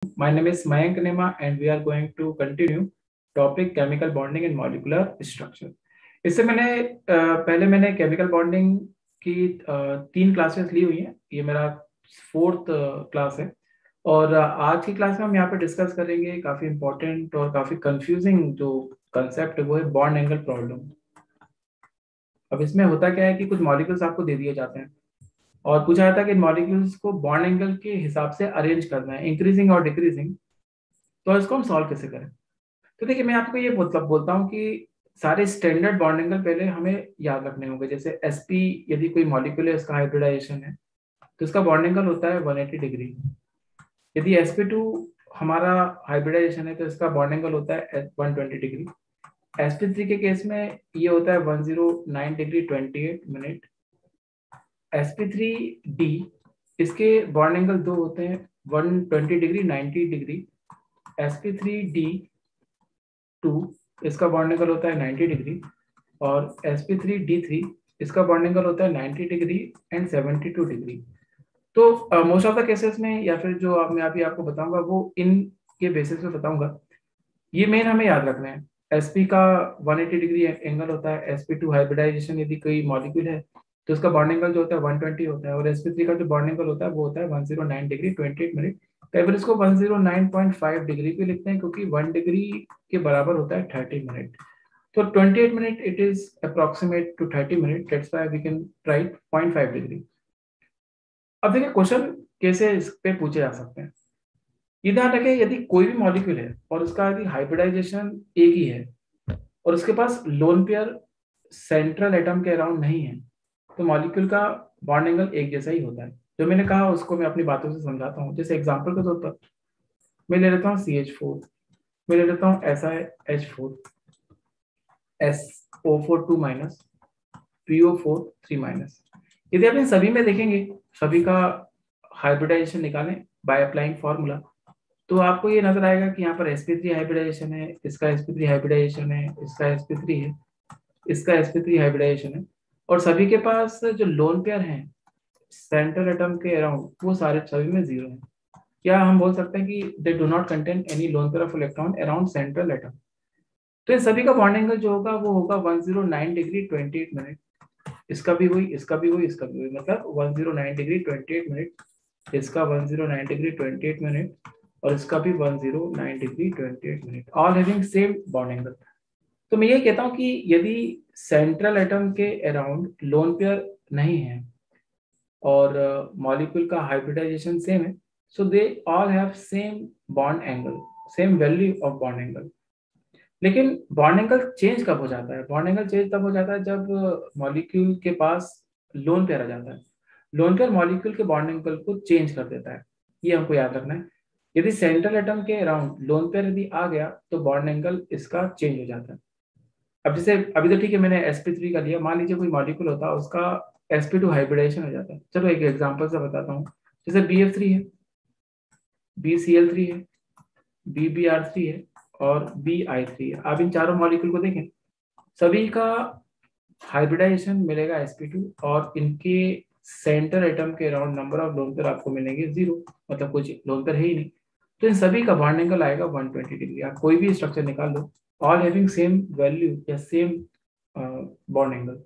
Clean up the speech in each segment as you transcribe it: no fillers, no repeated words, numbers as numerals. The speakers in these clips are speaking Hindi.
My name is Mayank Nema and we are going to continue topic chemical bonding and molecular structure. इससे पहले मैंने केमिकल बॉन्डिंग की 3 क्लासेस ली हुई हैं। ये मेरा 4th क्लास है और आज की क्लास में हम यहाँ पे डिस्कस करेंगे काफ़ी इंपॉर्टेंट और काफ़ी कंफ्यूजिंग जो कंसेप्ट है वो है बॉन्ड एंगल प्रॉब्लम। अब इसमें होता क्या है कि कुछ मॉलिक्यूल्स आपको दे दिए जाते हैं और पूछा जाता है कि इन मॉलिक्यूल्स को बॉन्ड एंगल के हिसाब से अरेंज करना है, इंक्रीजिंग और डिक्रीजिंग। तो इसको हम सॉल्व कैसे करें? तो देखिए, मैं आपको ये बोलता हूँ कि सारे स्टैंडर्ड बॉन्ड एंगल पहले हमें याद रखने होंगे। जैसे sp यदि कोई मॉलिक्यूल है, उसका हाइब्रिडाइजेशन है तो इसका बॉन्ड एंगल होता है 180 डिग्री। यदि sp2 हमारा हाइब्रिडाइजेशन है तो इसका बॉन्ड एंगल होता है 120 डिग्री। sp3 के केस में ये होता है 109 डिग्री 28 मिनट। sp3d इसके बॉन्ड एंगल दो होते हैं 120 डिग्री 90 डिग्री। sp3d2 इसका बॉन्ड एंगल होता है 90 डिग्री और sp3d3 इसका बॉन्ड एंगल होता है 90 डिग्री एंड 72 डिग्री। तो मोस्ट ऑफ द केसेस में या फिर जो मैं अभी आपको बताऊंगा वो इन के बेसिस पे बताऊंगा। ये मेन हमें याद रखना है। sp का 180 डिग्री एंगल होता है। sp2 हाइब्रिडाइजेशन यदि कोई मॉलिक्यूल है तो उसका बॉन्ड एंगल जो होता है 120 होता है और sp3 का जो बॉन्ड एंगल होता है वो होता है 109 डिग्री 28 मिनट। कई बार इसको 109.5 डिग्री भी लिखते हैं क्योंकि 1 डिग्री के बराबर होता है 30 मिनट। तो 28 minute it is approximate to 30 minute, that's why we can write 0.5 degree. अब देखिए क्वेश्चन कैसे इस पे पूछे जा सकते हैं। ये ध्यान रखें, यदि कोई भी मॉलिक्यूल है और उसका यदि हाइब्रिडाइजेशन एक ही है और उसके पास लोन पेयर सेंट्रल एटम के अराउंड नहीं है तो मॉलिक्यूल का बॉन्ड एंगल एक जैसा ही होता है। जो मैंने कहा उसको मैं अपनी बातों से समझाता हूँ। जैसे एग्जांपल के तौर पर मैं ले लेता हूँ CH4, मैं ले लेता हूँ SiH4, SO4 2 minus, PO4 3 minus. यदि आप इन सभी में देखेंगे, सभी का हाइब्रिडाइजेशन निकालें बाय अप्लाइंग फॉर्मूला तो आपको ये नजर आएगा कि यहाँ पर sp3 हाइब्रिडाइजेशन है, इसका sp3 हाइब्रिडाइजेशन है, इसका sp3 है, इसका sp3 हाइब्रिडाइजेशन है और सभी के पास जो लोन पेयर हैं सेंट्रल एटम के अराउंड वो सारे सभी में 0 है। क्या हम बोल सकते हैं कि they do not contain any loan pair of electron around central atom. तो इन सभी का बॉन्ड एंगल जो होगा वो होगा 109 डिग्री 28 मिनट। इसका भी हुई, इसका भी हुई, इसका भी हुई, मतलब 109 डिग्री 28 मिनट, इसका 109 डिग्री 28 मिनट और इसका भी 109 degree 28 minute, all having same bond angle. तो मैं ये कहता हूँ कि यदि सेंट्रल एटम के अराउंड लोन पेयर नहीं है और मॉलिक्यूल का हाइब्रिडाइजेशन सेम है so they all have same bond angle, same value of bond angle. लेकिन बॉन्ड एंगल चेंज कब हो जाता है? बॉन्ड एंगल चेंज तब हो जाता है जब मॉलिक्यूल के पास लोन पेयर आ जाता है। लोन पेयर मॉलिक्यूल के बॉन्ड एंगल को चेंज कर देता है, ये हमको याद रखना है। यदि सेंट्रल एटम के अराउंड लोन पेयर यदि आ गया तो बॉन्ड एंगल इसका चेंज हो जाता है। अब जैसे अभी तो ठीक है, मैंने sp3 का लिया, मान लीजिए कोई मॉलिक्यूल होता उसका sp2 हाइब्रिडाइजेशन हो जाता है। चलो एक एग्जांपल से बताता हूँ। जैसे BF3 है, BCl3 है, BBr3 है और BI3 है। आप इन चारों मॉलिक्यूल को देखें, सभी का हाइब्रिडाइजेशन मिलेगा sp2 और इनके सेंटर एटम के around number of lone pair आपको मिलेंगे 0, मतलब कुछ लोन पेयर है ही नहीं। तो इन सभी का बॉन्ड एंगल आएगा 120 डिग्री। आप कोई भी स्ट्रक्चर निकाल लो, ऑल हैविंग सेम वैल्यू या सेम बॉन्ड एंगल।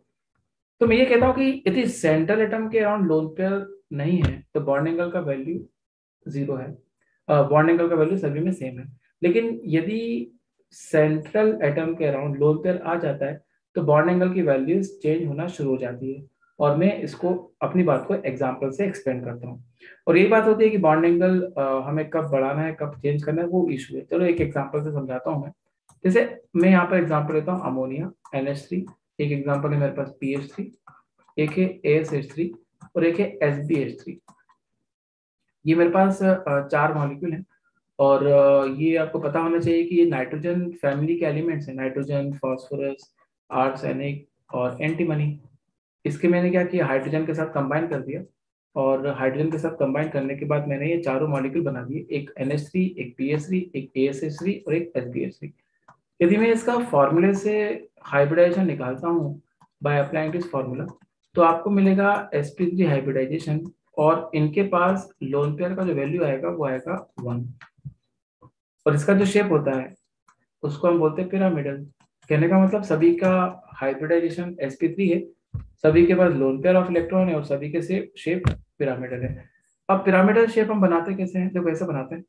तो मैं ये कहता हूँ कि यदि सेंट्रल एटम के अराउंड लोन पेयर नहीं है तो बॉन्ड एंगल का वैल्यू 0 है, बॉन्ड एंगल का वैल्यू सभी में सेम है। लेकिन यदि सेंट्रल एटम के अराउंड लोन पेयर आ जाता है तो बॉन्ड एंगल की वैल्यूज चेंज होना शुरू हो जाती है और मैं इसको अपनी बात को एग्जांपल से एक्सप्लेन करता हूँ। और ये बात होती है कि बॉन्ड एंगल हमें कब बढ़ाना है कब चेंज करना है वो इशू है। चलो एक एग्जांपल से समझाता हूँ मैं। जैसे मैं यहाँ पर एग्जांपल लेता हूँ अमोनिया NH3, एक एग्जांपल है मेरे पास PH3, एक है ASH3 और एक है SbH3। ये मेरे पास 4 मॉलिक्यूल हैं और ये आपको पता होना चाहिए कि ये नाइट्रोजन फैमिली के एलिमेंट्स हैं, नाइट्रोजन, फास्फोरस, आर्सेनिक और एंटीमनी। इसके मैंने क्या किया, हाइड्रोजन के साथ कंबाइन कर दिया और हाइड्रोजन के साथ कंबाइन करने के बाद मैंने ये चारों मॉलिक्यूल बना दिए, एक NH3, एक PH3, एक ASH3 और एक SbH3। यदि मैं इसका फॉर्मूले से हाइब्रिडाइजेशन निकालता हूँ बाय अप्लाइंग दिस फॉर्मूला तो आपको मिलेगा sp3 हाइब्रिडाइजेशन और इनके पास लोन पेयर का जो वैल्यू आएगा वो आएगा 1। और इसका जो शेप होता है उसको हम बोलते हैं पिरामिडल। कहने का मतलब सभी का हाइब्रिडाइजेशन sp3 है, सभी के पास लोन पेयर ऑफ इलेक्ट्रॉन है और सभी के शेप पिरामिडल है। अब पिरामिडल शेप हम बनाते कैसे हैं, देखो ऐसे बनाते हैं।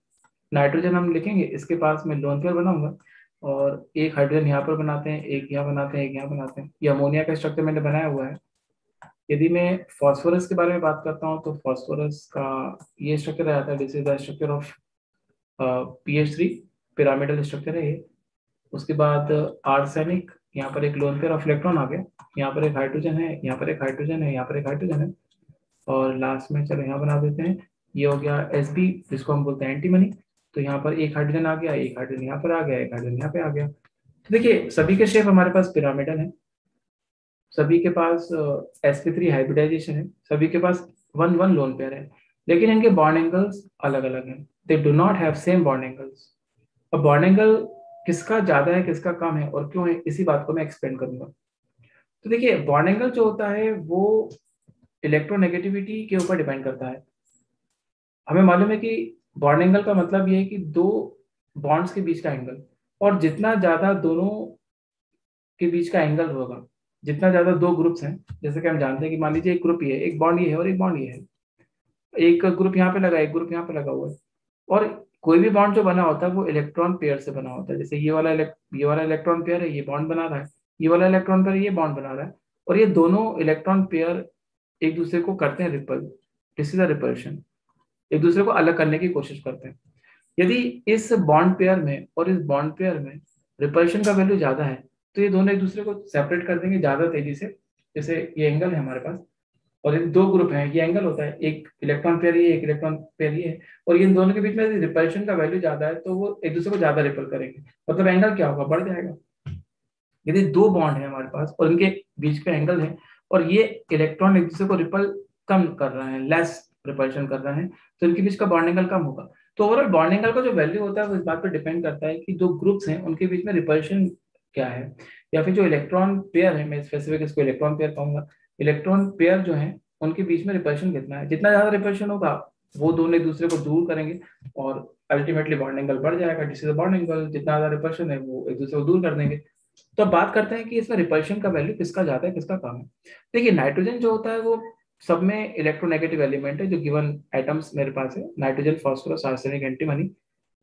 नाइट्रोजन हम लिखेंगे, इसके पास मैं लोन पेयर बनाऊंगा और एक हाइड्रोजन यहाँ पर बनाते हैं, एक यहाँ बनाते हैं, एक यहाँ बनाते हैं। ये अमोनिया का स्ट्रक्चर मैंने बनाया हुआ है। यदि मैं फॉस्फोरस के बारे में बात करता हूँ तो फॉस्फोरस का ये स्ट्रक्चर आता है, this is the structure of PH3, pyramidal structure है ये। उसके बाद आर्सेनिक, यहाँ पर एक लोन पेयर ऑफ इलेक्ट्रॉन आ गया, यहाँ पर एक हाइड्रोजन है, यहाँ पर एक हाइड्रोजन है, यहाँ पर एक हाइड्रोजन है, और लास्ट में चलो यहाँ बना देते हैं, ये हो गया Sb जिसको हम बोलते हैं एंटीमनी। तो यहाँ पर एक हाइड्रोजन आ गया, एक हाइड्रोजन यहाँ पर आ गया, एक हाइड्रोजन यहाँ पे आ गया। तो देखिए सभी के शेप हमारे पास पिरामिडल है, सभी के पास sp3 हाइब्रिडाइजेशन है, सभी के पास वन वन लोन पेयर है, लेकिन इनके बॉन्ड एंगल्स अलग अलग हैं। They do not have same bond angles. अब बॉन्ड एंगल किसका ज्यादा है किसका कम है और क्यों है, इसी बात को मैं एक्सप्लेन करूंगा। तो देखिए बॉन्ड एंगल जो होता है वो इलेक्ट्रोनेगेटिविटी के ऊपर डिपेंड करता है। हमें मालूम है कि बॉन्ड एंगल का मतलब ये है कि दो बॉन्ड्स के बीच का एंगल, और जितना ज्यादा दोनों के बीच का एंगल होगा, जितना ज्यादा दो ग्रुप्स हैं, जैसे कि हम जानते हैं कि मान लीजिए एक ग्रुप ये है, एक बॉन्ड ये है और एक बॉन्ड ये है, एक ग्रुप यहाँ पे लगा, एक ग्रुप यहाँ पे लगा हुआ है, और कोई भी बॉन्ड जो बना होता है वो इलेक्ट्रॉन पेयर से बना होता है। जैसे ये वाला इलेक्ट्रॉन पेयर है, ये बॉन्ड बना रहा है, ये वाला इलेक्ट्रॉन पेयर ये बॉन्ड बना रहा है, और ये दोनों इलेक्ट्रॉन पेयर एक दूसरे को करते हैं ripple, this is a repulsion, एक दूसरे को अलग करने की कोशिश करते हैं। यदि इस बॉन्ड पेयर में और इस बॉन्ड पेयर में रिपल्शन का वैल्यू ज्यादा है तो ये दोनों एक दूसरे को सेपरेट कर देंगे ज्यादा तेजी से। जैसे ये एंगल है हमारे पास और ये दो ग्रुप हैं, ये एंगल होता है, एक इलेक्ट्रॉन पेयर ये, एक इलेक्ट्रॉन पेयर ये है, और इन दोनों के बीच में रिपल्शन का वैल्यू ज्यादा है तो वो एक दूसरे को ज्यादा रिपल करेंगे, मतलब एंगल क्या होगा, बढ़ जाएगा। यदि दो बॉन्ड है हमारे पास और इनके बीच का एंगल है और ये इलेक्ट्रॉन एक दूसरे को रिपल कम कर रहे हैं, लेस रिपल्शन कर रहे हैं, तो इनके बीच का बॉन्ड एंगल कम होगा। तो ओवरऑल बॉन्ड एंगल का जो वैल्यू होता है वो इस बात पर डिपेंड करता है कि दो ग्रुप्स हैं उनके बीच में रिपल्शन क्या है, या फिर जो इलेक्ट्रॉन पेयर है, मैं स्पेसिफिक इसको इलेक्ट्रॉन पेयर कहूंगा, इलेक्ट्रॉन पेयर जो है उनके बीच में रिपल्शन कितना है, जितना ज्यादा रिपल्शन होगा वो दोनों एक दूसरे को दूर करेंगे और अल्टीमेटली बॉन्ड एंगल बढ़ जाएगा, जिससे बॉन्ड एंगल जितना ज्यादा रिपल्शन है वो एक दूसरे को दूर कर देंगे। तो अब बात करते हैं कि इसमें रिपल्शन का वैल्यू किसका ज्यादा है किसका कम है। देखिए नाइट्रोजन जो होता है वो सब में इलेक्ट्रोनेगेटिव एलिमेंट है, जो गिवन एटम्स मेरे पास है, nitrogen phosphorus arsenic antimony,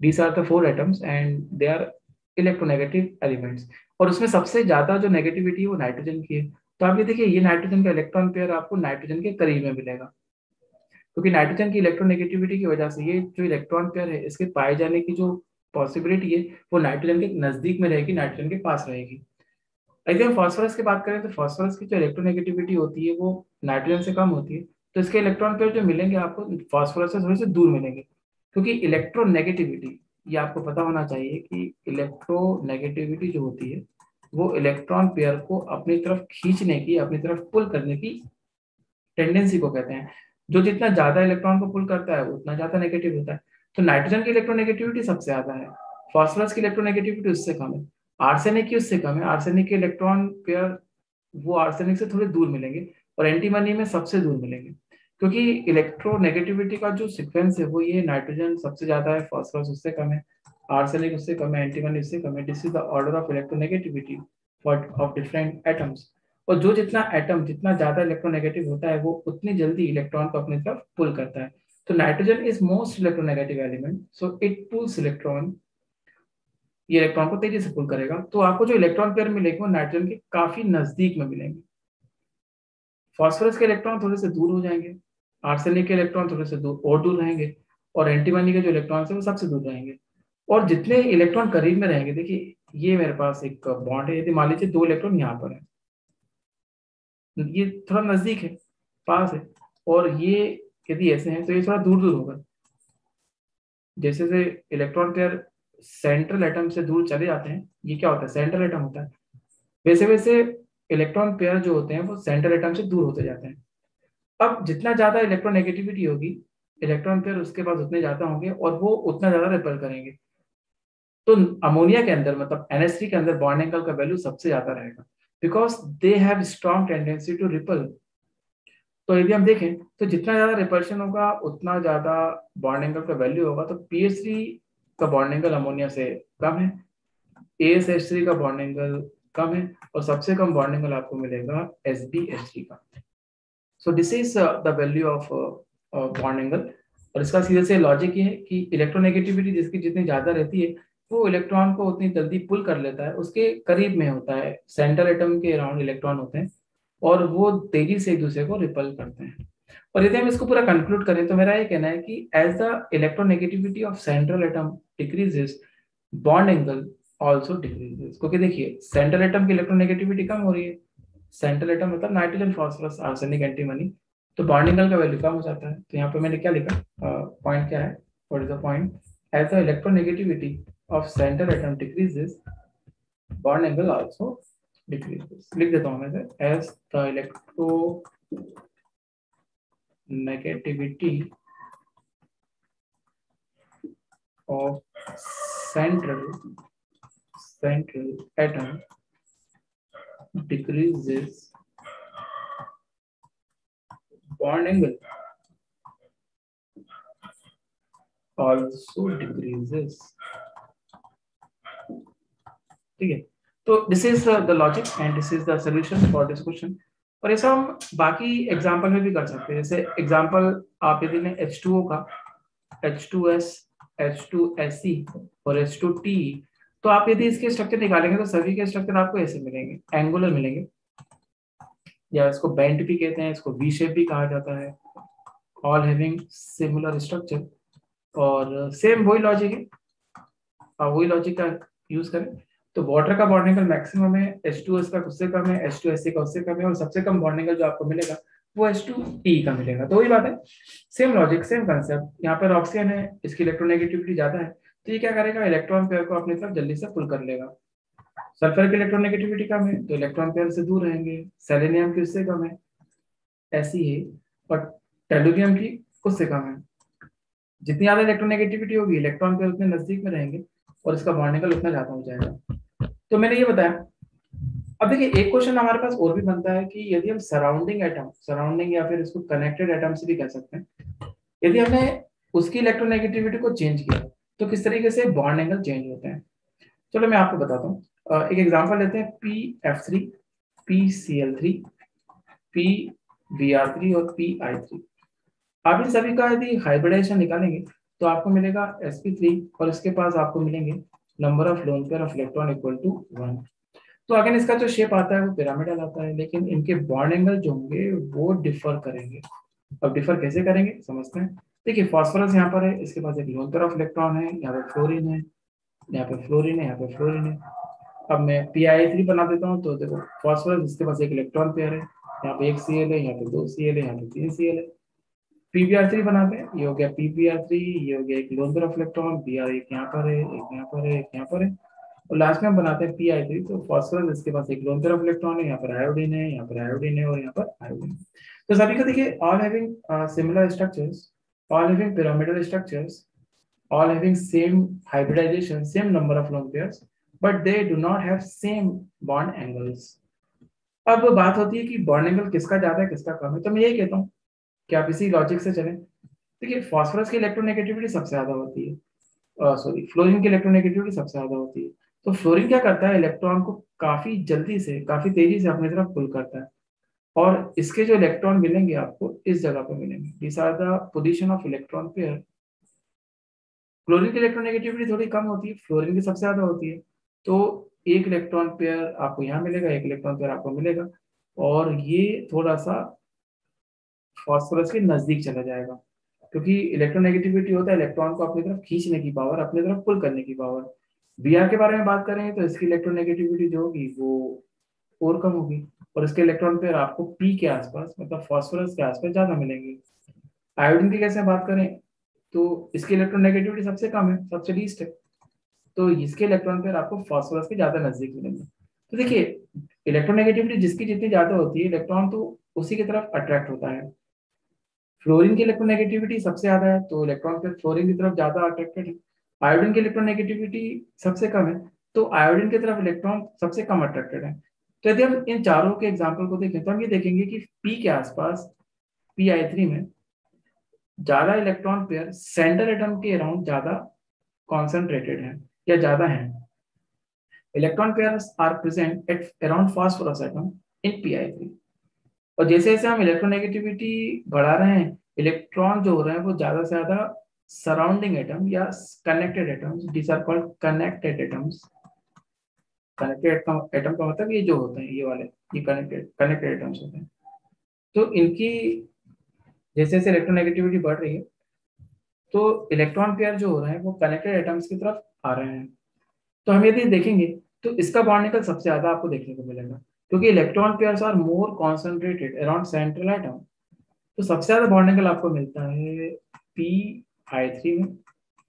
these are the four atoms and they are electronegative elements. और उसमें सबसे ज्यादा जो नेगेटिविटी है वो नाइट्रोजन की है। तो आप ये देखिए ये नाइट्रोजन का इलेक्ट्रॉन पेयर आपको नाइट्रोजन के करीब में मिलेगा, क्योंकि नाइट्रोजन की इलेक्ट्रोनेगेटिविटी की वजह से ये जो इलेक्ट्रॉन पेयर है इसके पाए जाने की जो पॉसिबिलिटी है वो नाइट्रोजन के नजदीक में रहेगी, नाइट्रोजन के पास रहेगी। यदि हम फास्फोरस की बात करें तो फास्फोरस की जो इलेक्ट्रोनेगेटिविटी होती है वो नाइट्रोजन से कम होती है, तो इसके इलेक्ट्रॉन पेयर जो मिलेंगे आपको फास्फोरस से थोड़े से दूर मिलेंगे, क्योंकि इलेक्ट्रोनेगेटिविटी, ये आपको पता होना चाहिए कि इलेक्ट्रोनेगेटिविटी जो होती है वो इलेक्ट्रॉन पेयर को अपनी तरफ खींचने की, अपनी तरफ पुल करने की टेंडेंसी को कहते हैं। जो जितना ज्यादा इलेक्ट्रॉन को पुल करता है उतना ज्यादा नेगेटिव होता है। तो नाइट्रोजन की इलेक्ट्रोनेगेटिविटी सबसे ज्यादा है, फास्फोरस की इलेक्ट्रोनेगेटिविटी उससे कम है, आर्सेनिक की उससे कम है। आर्सेनिक के इलेक्ट्रॉन पेयर वो आर्सेनिक से थोड़े दूर मिलेंगे और एंटीमनी में सबसे दूर मिलेंगे, क्योंकि इलेक्ट्रोनेगेटिविटी का जो सीक्वेंस है वो ये नाइट्रोजन सबसे ज्यादा है, फास्फोरस उससे कम है, आर्सेनिक उससे कम है, एंटीमनी उससे कम है। This is the order of electronegativity for of different atoms. और जो जितना एटम जितना ज्यादा इलेक्ट्रोनेगेटिव होता है वो उतनी जल्दी इलेक्ट्रॉन को अपनी तरफ पुल करता है। तो nitrogen is most electronegative element, so it pools electron, ये इलेक्ट्रॉन को तेजी से पुल करेगा। तो आपको जो इलेक्ट्रॉन पेयर मिलेंगे वो नाइट्रोजन के काफी नजदीक में मिलेंगे। फास्फोरस के इलेक्ट्रॉन थोड़े से दूर हो जाएंगे, आर्सेनिक के इलेक्ट्रॉन थोड़े से दूर और दूर रहेंगे, और एंटीमनी के जो इलेक्ट्रॉन है वो सबसे दूर रहेंगे। और जितने इलेक्ट्रॉन करीब में रहेंगे, देखिए ये मेरे पास एक बॉन्ड है, यदि मान लीजिए दो इलेक्ट्रॉन यहाँ पर है, ये थोड़ा नजदीक है, पास है, और ये यदि ऐसे हैं तो ये थोड़ा दूर दूर होगा। जैसे जैसे इलेक्ट्रॉन पेयर सेंट्रल एटम से दूर चले जाते हैं, ये क्या होता है, सेंट्रल एटम होता है, वैसे वैसे इलेक्ट्रॉन पेयर जो होते हैं वो सेंट्रल एटम से दूर होते जाते हैं। अब जितना ज्यादा इलेक्ट्रोनेगेटिविटी होगी, इलेक्ट्रॉन पेयर उसके पास उतने ज्यादा होंगे और वो उतना ज्यादा रिपेल करेंगे। तो अमोनिया के अंदर मतलब NH3 के अंदर बॉन्ड एंगल का वैल्यू सबसे ज्यादा रहेगा, because they have strong tendency to repel. तो यदि हम देखें तो जितना ज्यादा रिपल्शन होगा उतना ज्यादा बॉन्ड एंगल का वैल्यू होगा। तो PH3 का बॉन्ड एंगल अमोनिया से कम है, AsH3 का बॉन्ड एंगल कम है, और सबसे कम बॉन्ड एंगल आपको मिलेगा SbH3 का। So this is the value of bond angle. और इसका सीधे से लॉजिक ये है कि इलेक्ट्रोनेगेटिविटी जिसकी जितनी ज्यादा रहती है वो इलेक्ट्रॉन को उतनी जल्दी पुल कर लेता है, उसके करीब में होता है, सेंट्रल एटम के अराउंड इलेक्ट्रॉन होते हैं और वो तेजी से एक दूसरे को रिपल करते हैं। और यदि हम इसको पूरा कंक्लूड करें तो मेरा ये कहना है कि as the electronegativity of central atom decreases, bond angle also decreases. क्योंकि देखिए सेंट्रल एटम की इलेक्ट्रोनेगेटिविटी कम हो रही है, सेंट्रल एटम मतलब नाइट्रोजन, फास्फोरस, आर्सेनिक, एंटीमनी, तो बॉन्ड एंगल का वैल्यू कम हो जाता है। तो यहाँ पे मैंने क्या लिखा, पॉइंट क्या है, what is the point, as the electronegativity of central atom decreases, bond angle also decreases. लिख देता हूँ मैं say, as the electronegativity of central atom decreases, bond angle also decreases। ठीक है, तो this is the logic and this is the solution for this question. और ऐसा हम बाकी एग्जांपल में भी कर सकते हैं। जैसे एग्जांपल आप यदि लें H2O का, H2S, H2SE और H2T, तो आप यदि इसके स्ट्रक्चर निकालेंगे तो सभी के स्ट्रक्चर आपको ऐसे मिलेंगे, एंगुलर मिलेंगे, या इसको बेंट भी कहते हैं, इसको वी शेप भी कहा जाता है, ऑल हैविंग सिमिलर स्ट्रक्चर। और सेम वही लॉजिक है, वही लॉजिक का यूज करें तो वाटर का बॉन्ड एंगल मैक्सिमम है, H2S का उससे कम है, H2SE का उससे कम है, और सबसे कम बॉन्ड एंगल जो आपको मिलेगा वो H2T का मिलेगा। तो वही बात है, सेम लॉजिक, सेम कंसेप्ट। यहाँ पर ऑक्सीजन है, इसकी इलेक्ट्रोनेगेटिविटी ज्यादा है, तो ये क्या करेगा, इलेक्ट्रॉन पेयर को अपनी तरफ जल्दी से पुल कर लेगा। सल्फर की इलेक्ट्रोनेगेटिविटी कम है तो इलेक्ट्रॉन पेयर से दूर रहेंगे, सेलेनियम की उससे कम है, ऐसी है, और टेलुरियम की उससे कम है। जितनी ज्यादा इलेक्ट्रोनेगेटिविटी होगी इलेक्ट्रॉन पेयर उतने नजदीक में रहेंगे और इसका बॉन्ड एंगल उतना ज्यादा हो जाएगा। तो मैंने ये बताया। अब देखिए एक क्वेश्चन हमारे पास और भी बनता है कि यदि हम सराउंडिंग एटम, सराउंडिंग या फिर इसको कनेक्टेड एटम से भी कह सकते हैं, यदि हमने उसकी इलेक्ट्रोनेगेटिविटी को चेंज किया तो किस तरीके से बॉन्ड एंगल चेंज होते हैं। चलो मैं आपको बताता हूँ। एक एग्जांपल लेते हैं, PF3, PCl3, PBr3 और PI3। आप इन सभी का यदि हाइब्रिडाइजेशन निकालेंगे तो आपको मिलेगा sp3, और इसके पास आपको मिलेंगे number of lone pair of electron equal to 1। तो अगेन इसका जो शेप आता है वो पिरामिडल आता है, लेकिन इनके बॉन्ड एंगल जो होंगे वो डिफर करेंगे। अब डिफर कैसे करेंगे समझते हैं। देखिए फॉस्फोरस यहाँ पर है, इसके पास एक लोन पेयर ऑफ इलेक्ट्रॉन है, यहाँ पे फ्लोरीन है, यहाँ पे फ्लोरीन है, यहाँ पे फ्लोरीन है। अब मैं PI3 बना देता हूँ, तो देखो फॉस्फोरस, इसके पास एक इलेक्ट्रॉन पेयर है, यहाँ पे एक Cl है, यहाँ पे 2 Cl है, यहाँ पे 3 Cl है। PBr3 बनाते हैं, ये हो गया PBr3, ये हो गया एक loan pair of electron, Br एक यहाँ पर है, एक यहाँ पर है, एक यहाँ पर है, और लास्ट में हम बनाते हैं PI3। तो फॉस्फोरस, इसके पास एक लोन पेयर ऑफ इलेक्ट्रॉन है, यहाँ पर आयोडीन है, यहाँ पर आयोडीन है, और यहाँ पर आयोडीन है। तो सभी को देखिए all having similar structures, all having pyramidal structures, all having same hybridization, same number of lone pairs, but they do not have same bond angles। अब बात होती है कि बॉन्ड एंगल किसका ज्यादा है किसका कम है, तो मैं यही कहता हूँ कि आप इसी लॉजिक से चलें। देखिए फॉस्फोरस की इलेक्ट्रोनेगेटिविटी सबसे ज्यादा होती है, सॉरी फ्लोरीन की इलेक्ट्रोनेगेटिविटी सबसे ज्यादा होती है। तो फ्लोरीन क्या करता है, इलेक्ट्रॉन को काफी जल्दी से, काफी तेजी से अपनी तरफ पुल करता है, और इसके जो इलेक्ट्रॉन मिलेंगे आपको इस जगह पर मिलेंगे, this are the position of electron pair. Chlorine की इलेक्ट्रोनेगेटिविटी थोड़ी कम होती है, फ्लोरीन की सबसे ज्यादा होती है। तो एक इलेक्ट्रॉन पेयर आपको यहाँ मिलेगा, एक इलेक्ट्रॉन पेयर आपको मिलेगा, और ये थोड़ा सा फॉस्फोरस के नजदीक चला जाएगा, क्योंकि इलेक्ट्रोनेगेटिविटी होता है इलेक्ट्रॉन को अपनी तरफ खींचने की पावर, अपनी तरफ पुल करने की पावर। Br के बारे में बात करें तो इसकी इलेक्ट्रोनेगेटिविटी जो होगी वो और कम होगी, और इसके इलेक्ट्रॉन पेयर आपको P के आसपास, मतलब फॉस्फोरस के आसपास ज्यादा मिलेंगे। आयोडीन की कैसे बात करें तो इसकी इलेक्ट्रोनेगेटिविटी सबसे कम है, सबसे लीस्ट है, तो इसके इलेक्ट्रॉन पेयर आपको फॉस्फोरस के ज्यादा नजदीक मिलेंगे। तो देखिए इलेक्ट्रोनेगेटिविटी जिसकी जितनी ज्यादा होती है इलेक्ट्रॉन तो उसी की तरफ अट्रैक्ट होता है। फ्लोरीन की इलेक्ट्रोनेगेटिविटी सबसे ज्यादा है तो इलेक्ट्रॉन पेयर फ्लोरीन की तरफ ज्यादा अट्रैक्टेड है। आयोडीन की इलेक्ट्रोनेगेटिविटी सबसे कम है तो आयोडीन की तरफ इलेक्ट्रॉन सबसे कम अट्रैक्टेड है। तो यदि हम इन चारों के एग्जाम्पल को देखें तो हम ये देखेंगे कि P के आसपास, PI3 में ज्यादा इलेक्ट्रॉन पेयर सेंटर एटम के अराउंड ज्यादा कॉन्सेंट्रेटेड है या ज्यादा है, electron pairs are present at around phosphorus atom in pI3। और जैसे जैसे हम इलेक्ट्रोनेगेटिविटी बढ़ा रहे हैं, इलेक्ट्रॉन जो हो रहे हैं वो ज्यादा से ज्यादा सराउंडिंग एटम या connected atoms, this are called connected atoms. Connected atom का मतलब ये जो होते हैं ये वाले, ये कनेक्टेड कनेक्टेड एटम्स होते हैं। तो इनकी जैसे जैसे इलेक्ट्रोनेगेटिविटी बढ़ रही है तो इलेक्ट्रॉन पेयर जो हो रहे हैं वो कनेक्टेड एटम्स की तरफ आ रहे हैं। तो हम यदि देखेंगे तो इसका बॉन्ड एंगल सबसे ज्यादा आपको देखने को मिलेगा, क्योंकि electron pairs are more concentrated around central atom. तो सबसे ज्यादा बॉन्ड एंगल आपको मिलता है pI3 में,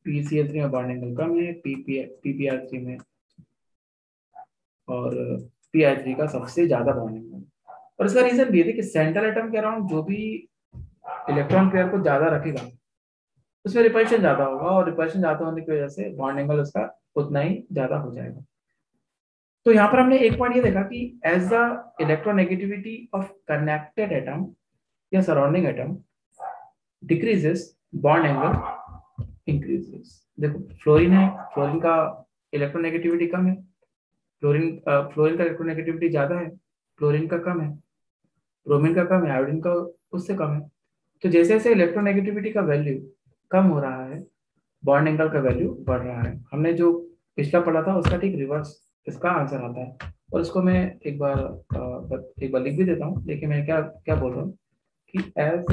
PCl3 में बॉन्ड एंगल कम है, PPr3 में, और pI3 का सबसे ज्यादा बॉन्ड एंगल। और इसका रीजन भी है कि सेंट्रल एटम के अराउंड जो भी इलेक्ट्रॉन पेयर को ज्यादा रखेगा उसमें रिपल्शन ज्यादा होगा, और रिपल्शन ज्यादा होने की वजह से बॉन्ड एंगल उसका उतना ही ज्यादा हो जाएगा। तो यहाँ पर हमने एक पॉइंट ये देखा कि as the electronegativity of connected atom या surrounding atom decreases, bond angle increases. देखो फ्लोरीन है, फ्लोरीन का इलेक्ट्रोनेगेटिविटी कम है, फ्लोरीन का इलेक्ट्रोनेगेटिविटी ज्यादा है, फ्लोरीन का कम है, ब्रोमीन का कम है, आयोडीन का उससे कम है। तो जैसे जैसे इलेक्ट्रोनेगेटिविटी का वैल्यू कम हो रहा है, बॉन्ड एंगल का वैल्यू बढ़ रहा है। हमने जो पिछला पढ़ा था उसका ठीक रिवर्स इसका आंसर आता है। और इसको मैं एक बार लिख भी देता हूँ। देखिए मैं क्या क्या बोल रहा हूँ कि as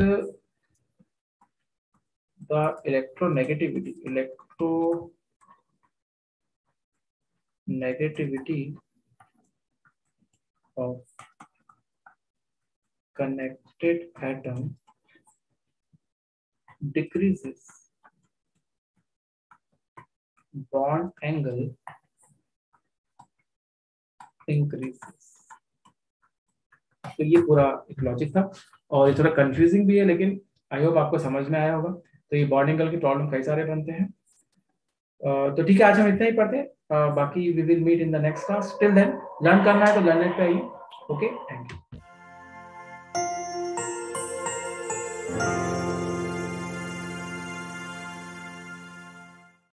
the electronegativity of connected atom decreases, bond angle increases। तो ये पूरा एक लॉजिक था, और ये थोड़ा कंफ्यूजिंग भी है, लेकिन आई होप आपको समझ में आया होगा। तो ये बॉन्ड एंगल की प्रॉब्लम कई सारे बनते हैं। तो ठीक है, आज हम इतना ही पढ़ते हैं। बाकी we will meet in the next class. Till then learn करना है तो लर्न नेट पे आइए। Okay, thank you.